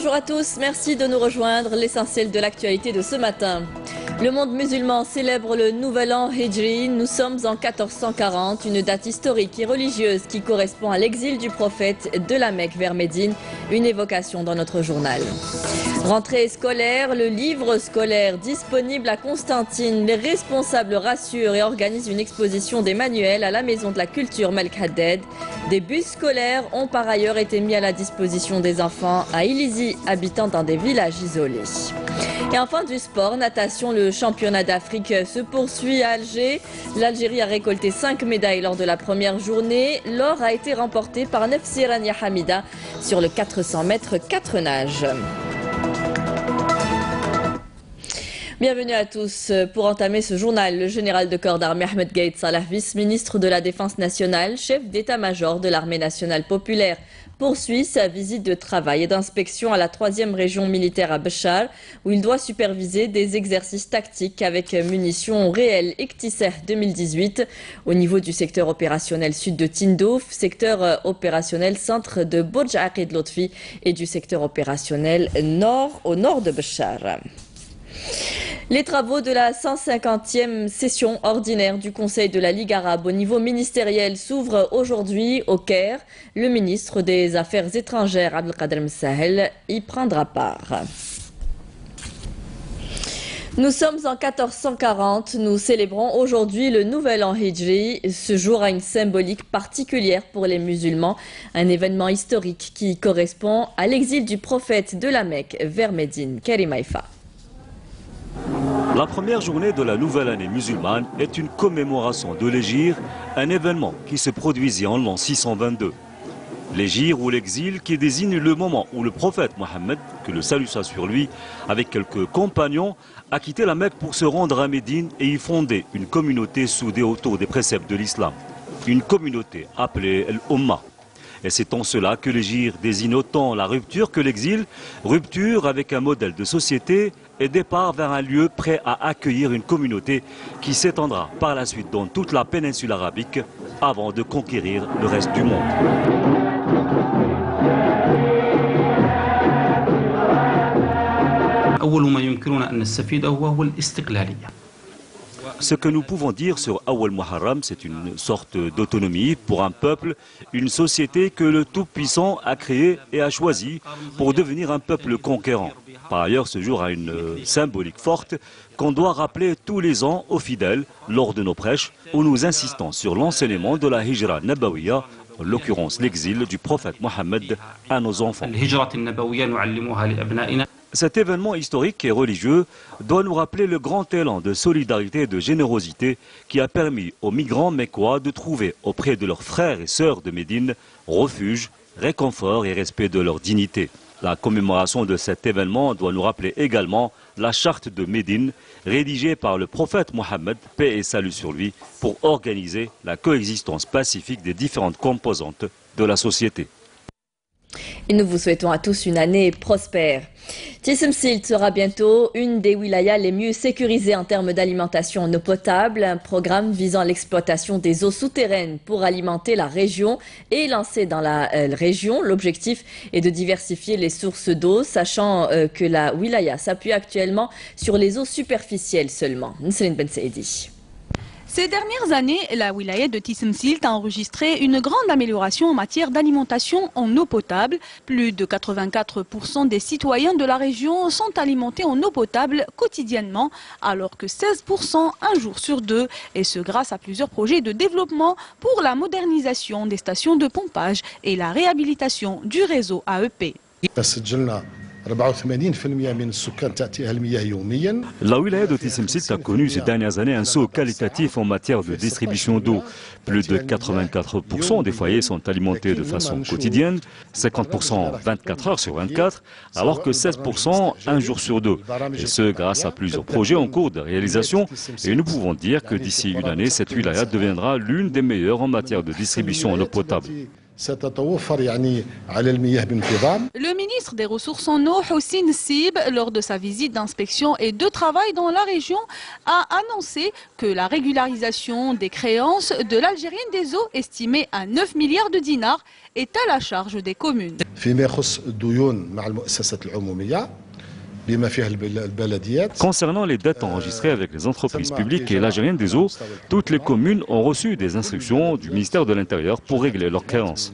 Bonjour à tous, merci de nous rejoindre. L'essentiel de l'actualité de ce matin. Le monde musulman célèbre le nouvel an Hijri. Nous sommes en 1440, une date historique et religieuse qui correspond à l'exil du prophète de la Mecque vers Médine. Une évocation dans notre journal. Rentrée scolaire, le livre scolaire disponible à Constantine. Les responsables rassurent et organisent une exposition des manuels à la Maison de la Culture Melk Haddad. Des bus scolaires ont par ailleurs été mis à la disposition des enfants à Ilizi, habitant dans des villages isolés. Et enfin du sport, natation, le championnat d'Afrique se poursuit à Alger. L'Algérie a récolté 5 médailles lors de la première journée. L'or a été remporté par Nefsi Rania Hamida sur le 400 mètres 4 nages. Bienvenue à tous. Pour entamer ce journal, le général de corps d'armée Ahmed Gaïd Salah, vice-ministre de la Défense nationale, chef d'état-major de l'armée nationale populaire, poursuit sa visite de travail et d'inspection à la 3e région militaire à Béchar, où il doit superviser des exercices tactiques avec munitions réelles Iktiseh 2018 au niveau du secteur opérationnel sud de Tindouf, secteur opérationnel centre de Bourj Aqid Lotfi et du secteur opérationnel nord au nord de Béchar. Les travaux de la 150e session ordinaire du Conseil de la Ligue arabe au niveau ministériel s'ouvrent aujourd'hui au Caire. Le ministre des Affaires étrangères, Abdelkader Msahel, y prendra part. Nous sommes en 1440, nous célébrons aujourd'hui le nouvel an Hijri. Ce jour a une symbolique particulière pour les musulmans, un événement historique qui correspond à l'exil du prophète de la Mecque vers Médine. Karim Haïfa. La première journée de la nouvelle année musulmane est une commémoration de l'Hégire, un événement qui se produisit en l'an 622. L'Hégire ou l'exil qui désigne le moment où le prophète Mohammed, que le salut soit sur lui, avec quelques compagnons, a quitté la Mecque pour se rendre à Médine et y fonder une communauté soudée autour des préceptes de l'islam. Une communauté appelée l'Ummah. Et c'est en cela que l'Hégire désigne autant la rupture que l'exil, rupture avec un modèle de société et départ vers un lieu prêt à accueillir une communauté qui s'étendra par la suite dans toute la péninsule arabique avant de conquérir le reste du monde. Ce que nous pouvons dire sur Awal Muharram, c'est une sorte d'autonomie pour un peuple, une société que le Tout-Puissant a créée et a choisie pour devenir un peuple conquérant. Par ailleurs, ce jour a une symbolique forte qu'on doit rappeler tous les ans aux fidèles lors de nos prêches où nous insistons sur l'enseignement de la Hijra Nabawiya, en l'occurrence l'exil du prophète Mohammed à nos enfants. Cet événement historique et religieux doit nous rappeler le grand élan de solidarité et de générosité qui a permis aux migrants mécois de trouver auprès de leurs frères et sœurs de Médine refuge, réconfort et respect de leur dignité. La commémoration de cet événement doit nous rappeler également la charte de Médine rédigée par le prophète Mohammed, paix et salut sur lui, pour organiser la coexistence pacifique des différentes composantes de la société. Et nous vous souhaitons à tous une année prospère. Tissim Silt sera bientôt une des wilayas les mieux sécurisées en termes d'alimentation en eau potable. Un programme visant l'exploitation des eaux souterraines pour alimenter la région est lancé dans la région. L'objectif est de diversifier les sources d'eau, sachant que la wilaya s'appuie actuellement sur les eaux superficielles seulement. Nsline Ben Saidi. Ces dernières années, la wilaya de Tissim Silt a enregistré une grande amélioration en matière d'alimentation en eau potable. Plus de 84% des citoyens de la région sont alimentés en eau potable quotidiennement, alors que 16% un jour sur deux, et ce grâce à plusieurs projets de développement pour la modernisation des stations de pompage et la réhabilitation du réseau AEP. La wilaya de Tissim Silt a connu ces dernières années un saut qualitatif en matière de distribution d'eau. Plus de 84% des foyers sont alimentés de façon quotidienne, 50% 24 heures sur 24, alors que 16% un jour sur deux. Et ce, grâce à plusieurs projets en cours de réalisation. Et nous pouvons dire que d'ici une année, cette wilaya deviendra l'une des meilleures en matière de distribution en eau potable. Le ministre des Ressources en eau, Houssine Sib, lors de sa visite d'inspection et de travail dans la région, a annoncé que la régularisation des créances de l'Algérienne des eaux, estimée à 9 milliards de dinars, est à la charge des communes. Concernant les dettes enregistrées avec les entreprises publiques et l'Algérienne des eaux, toutes les communes ont reçu des instructions du ministère de l'Intérieur pour régler leurs créances.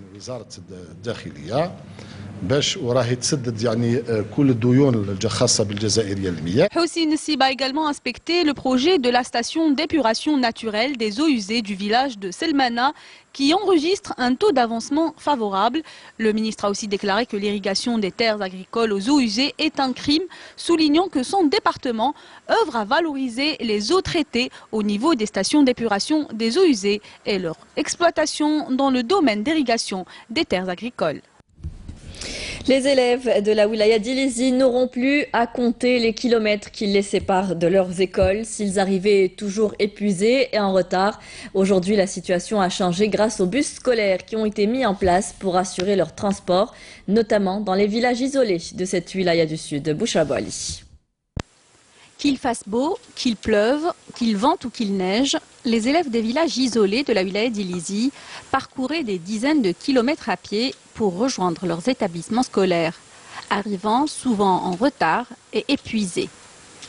Houssine Sib a également inspecté le projet de la station d'épuration naturelle des eaux usées du village de Selmana qui enregistre un taux d'avancement favorable. Le ministre a aussi déclaré que l'irrigation des terres agricoles aux eaux usées est un crime, soulignant que son département œuvre à valoriser les eaux traitées au niveau des stations d'épuration des eaux usées et leur exploitation dans le domaine d'irrigation des terres agricoles. Les élèves de la wilaya d'Ilizi n'auront plus à compter les kilomètres qui les séparent de leurs écoles s'ils arrivaient toujours épuisés et en retard. Aujourd'hui, la situation a changé grâce aux bus scolaires qui ont été mis en place pour assurer leur transport, notamment dans les villages isolés de cette wilaya du sud. Bouchra Boali. Qu'il fasse beau, qu'il pleuve, qu'il vente ou qu'il neige, les élèves des villages isolés de la wilaya d'Ilizi parcouraient des dizaines de kilomètres à pied pour rejoindre leurs établissements scolaires, arrivant souvent en retard et épuisés.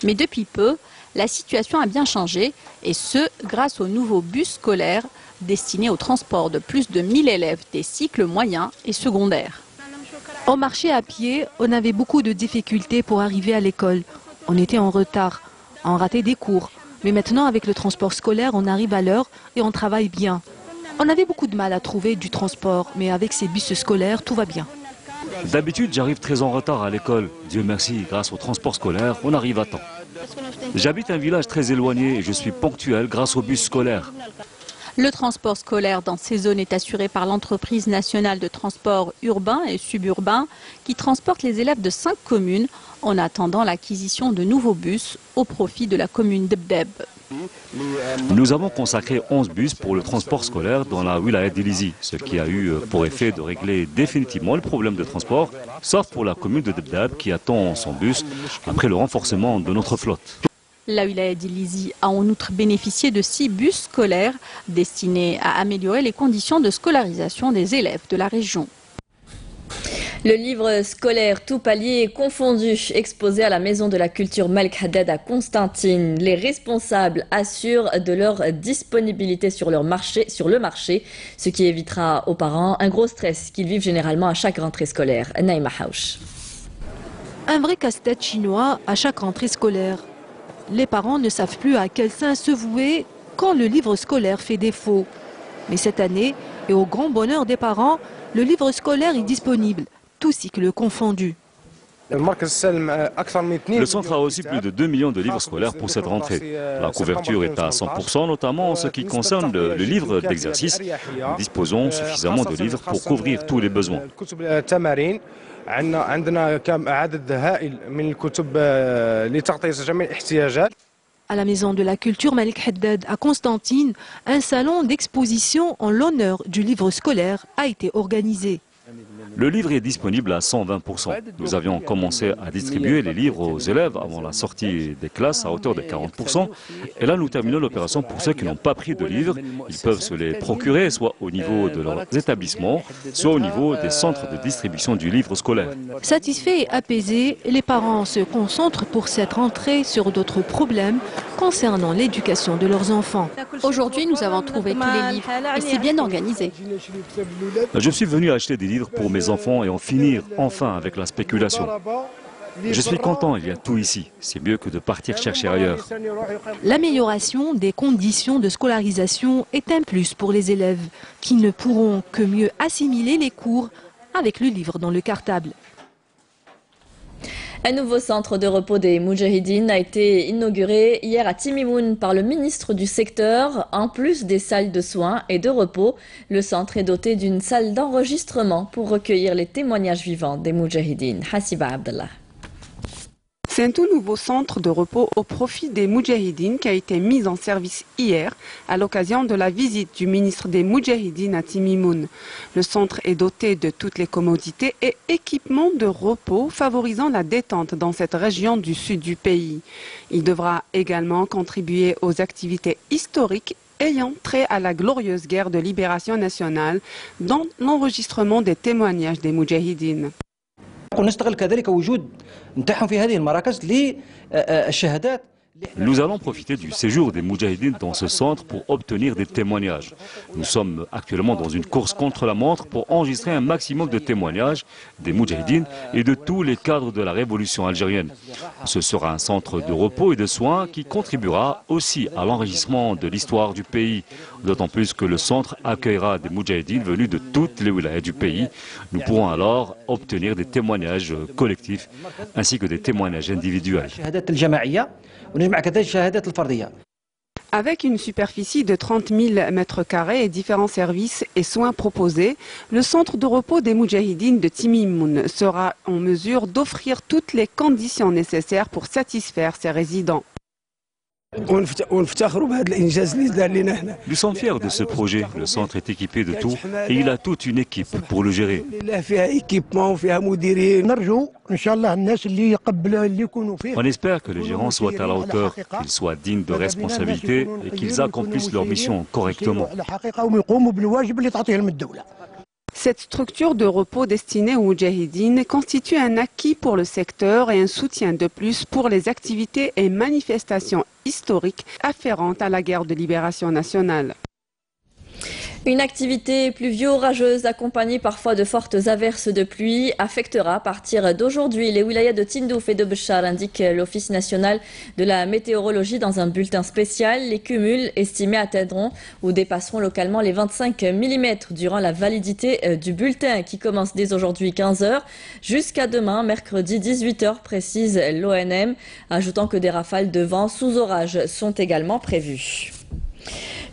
Mais depuis peu, la situation a bien changé, et ce, grâce aux nouveaux bus scolaires destinés au transport de plus de 1000 élèves des cycles moyens et secondaires. On marchait à pied, on avait beaucoup de difficultés pour arriver à l'école. On était en retard, on ratait des cours. Mais maintenant, avec le transport scolaire, on arrive à l'heure et on travaille bien. On avait beaucoup de mal à trouver du transport, mais avec ces bus scolaires, tout va bien. D'habitude, j'arrive très en retard à l'école. Dieu merci, grâce au transport scolaire, on arrive à temps. J'habite un village très éloigné et je suis ponctuel grâce au bus scolaire. Le transport scolaire dans ces zones est assuré par l'entreprise nationale de transport urbain et suburbain qui transporte les élèves de 5 communes en attendant l'acquisition de nouveaux bus au profit de la commune d'Ebdeb. Nous avons consacré 11 bus pour le transport scolaire dans la wilaya d'Ilizi, ce qui a eu pour effet de régler définitivement le problème de transport, sauf pour la commune de Debdeb qui attend son bus après le renforcement de notre flotte. La wilaya d'Ilizi a en outre bénéficié de 6 bus scolaires destinés à améliorer les conditions de scolarisation des élèves de la région. Le livre scolaire tout palier confondu exposé à la Maison de la Culture Malek Haddad à Constantine. Les responsables assurent de leur disponibilité sur le marché, ce qui évitera aux parents un gros stress qu'ils vivent généralement à chaque rentrée scolaire. Naïma Haouch. Un vrai casse-tête chinois à chaque rentrée scolaire. Les parents ne savent plus à quel saint se vouer quand le livre scolaire fait défaut. Mais cette année, et au grand bonheur des parents, le livre scolaire est disponible, tous cycles confondus. Le centre a aussi plus de 2 millions de livres scolaires pour cette rentrée. La couverture est à 100%, notamment en ce qui concerne le livre d'exercice. Nous disposons suffisamment de livres pour couvrir tous les besoins. À la Maison de la Culture Malek Haddad à Constantine, un salon d'exposition en l'honneur du livre scolaire a été organisé. Le livre est disponible à 120%. Nous avions commencé à distribuer les livres aux élèves avant la sortie des classes à hauteur de 40%. Et là, nous terminons l'opération pour ceux qui n'ont pas pris de livres. Ils peuvent se les procurer soit au niveau de leurs établissements, soit au niveau des centres de distribution du livre scolaire. Satisfaits et apaisés, les parents se concentrent pour cette rentrée sur d'autres problèmes concernant l'éducation de leurs enfants. Aujourd'hui, nous avons trouvé tous les livres et c'est bien organisé. Je suis venu acheter des livres pour mes enfants et en finir enfin avec la spéculation. Je suis content, il y a tout ici. C'est mieux que de partir chercher ailleurs. L'amélioration des conditions de scolarisation est un plus pour les élèves qui ne pourront que mieux assimiler les cours avec le livre dans le cartable. Un nouveau centre de repos des Moudjahidines a été inauguré hier à Timimoun par le ministre du secteur. En plus des salles de soins et de repos, le centre est doté d'une salle d'enregistrement pour recueillir les témoignages vivants des Moudjahidines. Hassiba Abdallah. C'est un tout nouveau centre de repos au profit des Moudjahidines qui a été mis en service hier à l'occasion de la visite du ministre des Moudjahidines à Timimoun. Le centre est doté de toutes les commodités et équipements de repos favorisant la détente dans cette région du sud du pays. Il devra également contribuer aux activités historiques ayant trait à la glorieuse guerre de libération nationale, dont l'enregistrement des témoignages des Moudjahidines. Nous allons profiter du séjour des Moudjahidines dans ce centre pour obtenir des témoignages. Nous sommes actuellement dans une course contre la montre pour enregistrer un maximum de témoignages des Moudjahidines et de tous les cadres de la révolution algérienne. Ce sera un centre de repos et de soins qui contribuera aussi à l'enregistrement de l'histoire du pays. D'autant plus que le centre accueillera des Moudjahidines venus de toutes les wilayas du pays. Nous pourrons alors obtenir des témoignages collectifs ainsi que des témoignages individuels. Avec une superficie de 30 000 m² et différents services et soins proposés, le centre de repos des Moudjahidines de Timimoun sera en mesure d'offrir toutes les conditions nécessaires pour satisfaire ses résidents. Nous sommes fiers de ce projet. Le centre est équipé de tout et il a toute une équipe pour le gérer. On espère que les gérants soient à la hauteur, qu'ils soient dignes de responsabilité et qu'ils accomplissent leur mission correctement. Cette structure de repos destinée aux Moudjahidines constitue un acquis pour le secteur et un soutien de plus pour les activités et manifestations historiques afférentes à la guerre de libération nationale. Une activité pluvio-orageuse accompagnée parfois de fortes averses de pluie affectera à partir d'aujourd'hui les wilayas de Tindouf et de Béchar, indique l'Office national de la météorologie dans un bulletin spécial. Les cumuls estimés atteindront ou dépasseront localement les 25 mm durant la validité du bulletin qui commence dès aujourd'hui 15 h jusqu'à demain mercredi 18 h, précise l'ONM, ajoutant que des rafales de vent sous orage sont également prévues.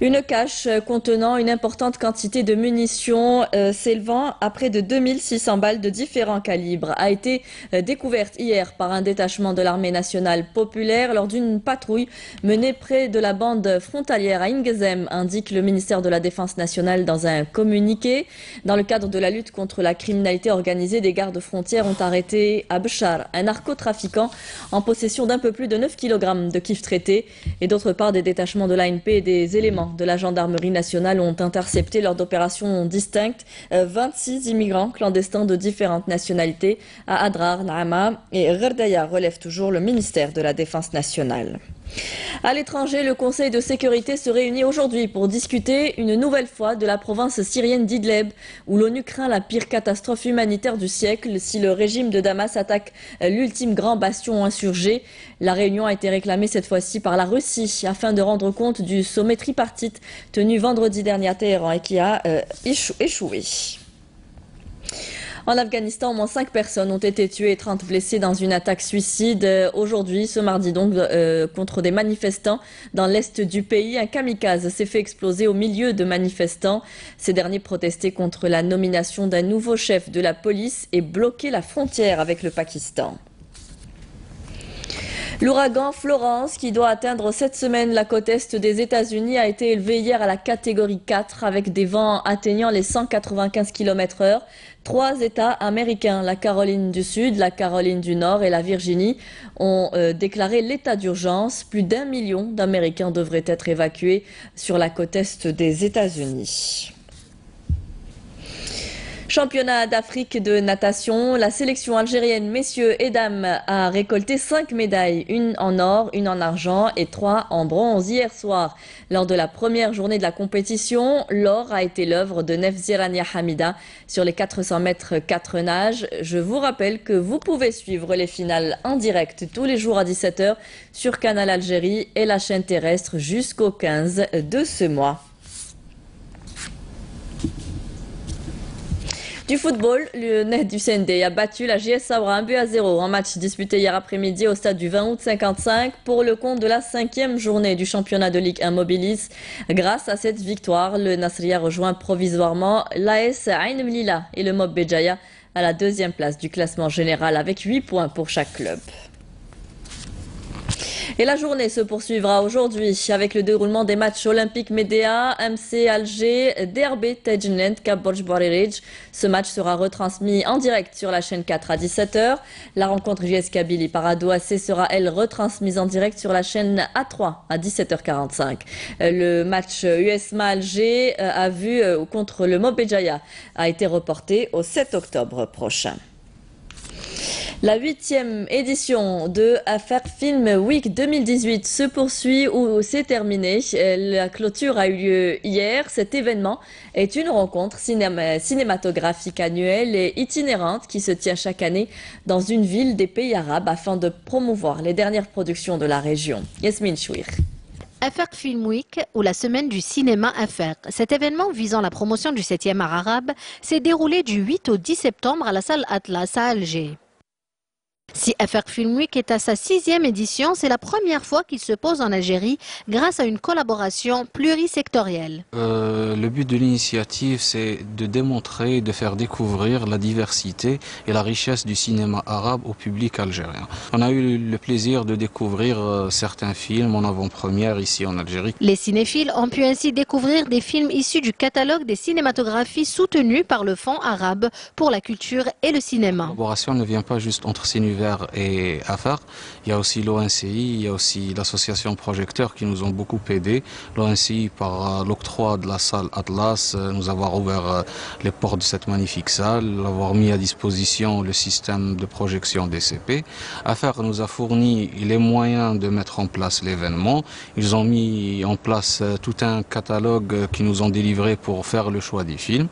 Une cache contenant une importante quantité de munitions s'élevant à près de 2600 balles de différents calibres a été découverte hier par un détachement de l'armée nationale populaire lors d'une patrouille menée près de la bande frontalière à Ingezem, indique le ministère de la Défense nationale dans un communiqué. Dans le cadre de la lutte contre la criminalité organisée, des gardes frontières ont arrêté à Béchar un narcotrafiquant en possession d'un peu plus de 9 kg de kif traité et d'autre part des détachements de l'ANP et des éléments de la gendarmerie nationale ont intercepté lors d'opérations distinctes 26 immigrants clandestins de différentes nationalités à Adrar, Naama et Gherdaya, relève toujours le ministère de la Défense nationale. À l'étranger, le Conseil de sécurité se réunit aujourd'hui pour discuter une nouvelle fois de la province syrienne d'Idleb, où l'ONU craint la pire catastrophe humanitaire du siècle si le régime de Damas attaque l'ultime grand bastion insurgé. La réunion a été réclamée cette fois-ci par la Russie afin de rendre compte du sommet tripartite tenu vendredi dernier à Téhéran et qui a échoué. En Afghanistan, au moins 5 personnes ont été tuées et 30 blessées dans une attaque suicide aujourd'hui, ce mardi donc, contre des manifestants dans l'est du pays. Un kamikaze s'est fait exploser au milieu de manifestants. Ces derniers protestaient contre la nomination d'un nouveau chef de la police et bloquaient la frontière avec le Pakistan. L'ouragan Florence, qui doit atteindre cette semaine la côte est des États-Unis, a été élevé hier à la catégorie 4 avec des vents atteignant les 195 km/h. 3 États américains, la Caroline du Sud, la Caroline du Nord et la Virginie, ont déclaré l'état d'urgence. Plus d'1 million d'Américains devraient être évacués sur la côte est des États-Unis. Championnat d'Afrique de natation, la sélection algérienne messieurs et dames a récolté 5 médailles, une en or, une en argent et 3 en bronze hier soir. Lors de la première journée de la compétition, l'or a été l'œuvre de Nefzirania Hamida sur les 400 mètres 4 nages. Je vous rappelle que vous pouvez suivre les finales en direct tous les jours à 17 h sur Canal Algérie et la chaîne terrestre jusqu'au 15 de ce mois. Du football, le Ned du CND a battu la JS Saoura 1-0 en match disputé hier après-midi au stade du 20 août 55 pour le compte de la 5e journée du championnat de Ligue 1 Mobilis. Grâce à cette victoire, le Nasriya rejoint provisoirement l'AS Ain Mlila et le Mob Béjaïa à la 2e place du classement général avec 8 points pour chaque club. Et la journée se poursuivra aujourd'hui avec le déroulement des matchs olympiques Médéa, MC Alger, DRB Tajnent, Cap Borj Bouarerij. Ce match sera retransmis en direct sur la chaîne 4 à 17h. La rencontre JS Kabylie Parado AC sera, elle, retransmise en direct sur la chaîne A3 à 17h45. Le match USMA Alger a vu contre le Mobéjaïa a été reporté au 7 octobre prochain. La 8e édition de Affaire Film Week 2018 se poursuit ou s'est terminée. La clôture a eu lieu hier. Cet événement est une rencontre cinématographique annuelle et itinérante qui se tient chaque année dans une ville des pays arabes afin de promouvoir les dernières productions de la région. Yasmine Chouir. Affaire Film Week ou la semaine du cinéma Affaire. Cet événement visant la promotion du 7e art arabe s'est déroulé du 8 au 10 septembre à la salle Atlas à Alger. Si Affaire Film Week est à sa 6e édition, c'est la première fois qu'il se pose en Algérie grâce à une collaboration plurisectorielle. Le but de l'initiative, c'est de démontrer, de faire découvrir la diversité et la richesse du cinéma arabe au public algérien. On a eu le plaisir de découvrir certains films en avant-première ici en Algérie. Les cinéphiles ont pu ainsi découvrir des films issus du catalogue des cinématographies soutenus par le Fonds arabe pour la culture et le cinéma. La collaboration ne vient pas juste entre Cinuvert et Affaire. Il y a aussi l'ONCI, il y a aussi l'association Projecteurs qui nous ont beaucoup aidés. L'ONCI par l'octroi de la salle Atlas, nous avoir ouvert les portes de cette magnifique salle, avoir mis à disposition le système de projection DCP. Affaire nous a fourni les moyens de mettre en place l'événement. Ils ont mis en place tout un catalogue qu'ils nous ont délivré pour faire le choix des films.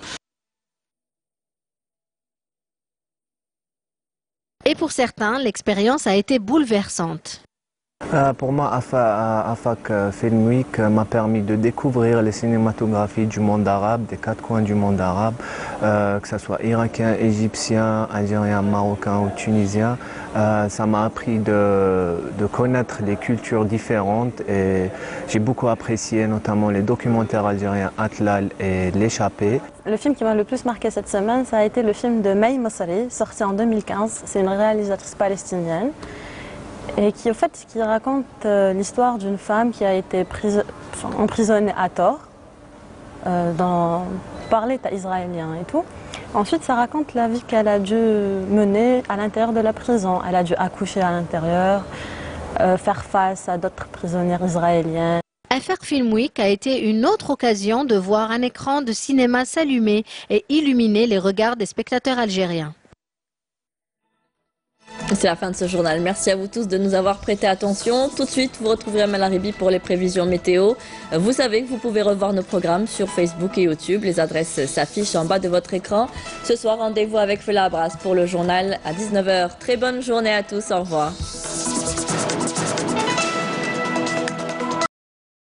Et pour certains, l'expérience a été bouleversante. Pour moi, AFAC Film Week m'a permis de découvrir les cinématographies du monde arabe, des 4 coins du monde arabe, que ce soit irakien, égyptien, algérien, marocain ou tunisien. Ça m'a appris de connaître les cultures différentes et j'ai beaucoup apprécié notamment les documentaires algériens Atlal et L'échappée. Le film qui m'a le plus marqué cette semaine, ça a été le film de May Mossari, sorti en 2015. C'est une réalisatrice palestinienne. Et qui raconte l'histoire d'une femme qui a été emprisonnée à tort par l'État israélien et tout. Ensuite, ça raconte la vie qu'elle a dû mener à l'intérieur de la prison. Elle a dû accoucher à l'intérieur, faire face à d'autres prisonniers israéliens. Affaire Film Week a été une autre occasion de voir un écran de cinéma s'allumer et illuminer les regards des spectateurs algériens. C'est la fin de ce journal. Merci à vous tous de nous avoir prêté attention. Tout de suite, vous retrouverez Amel Aribi pour les prévisions météo. Vous savez que vous pouvez revoir nos programmes sur Facebook et YouTube. Les adresses s'affichent en bas de votre écran. Ce soir, rendez-vous avec Fela Abras pour le journal à 19h. Très bonne journée à tous. Au revoir.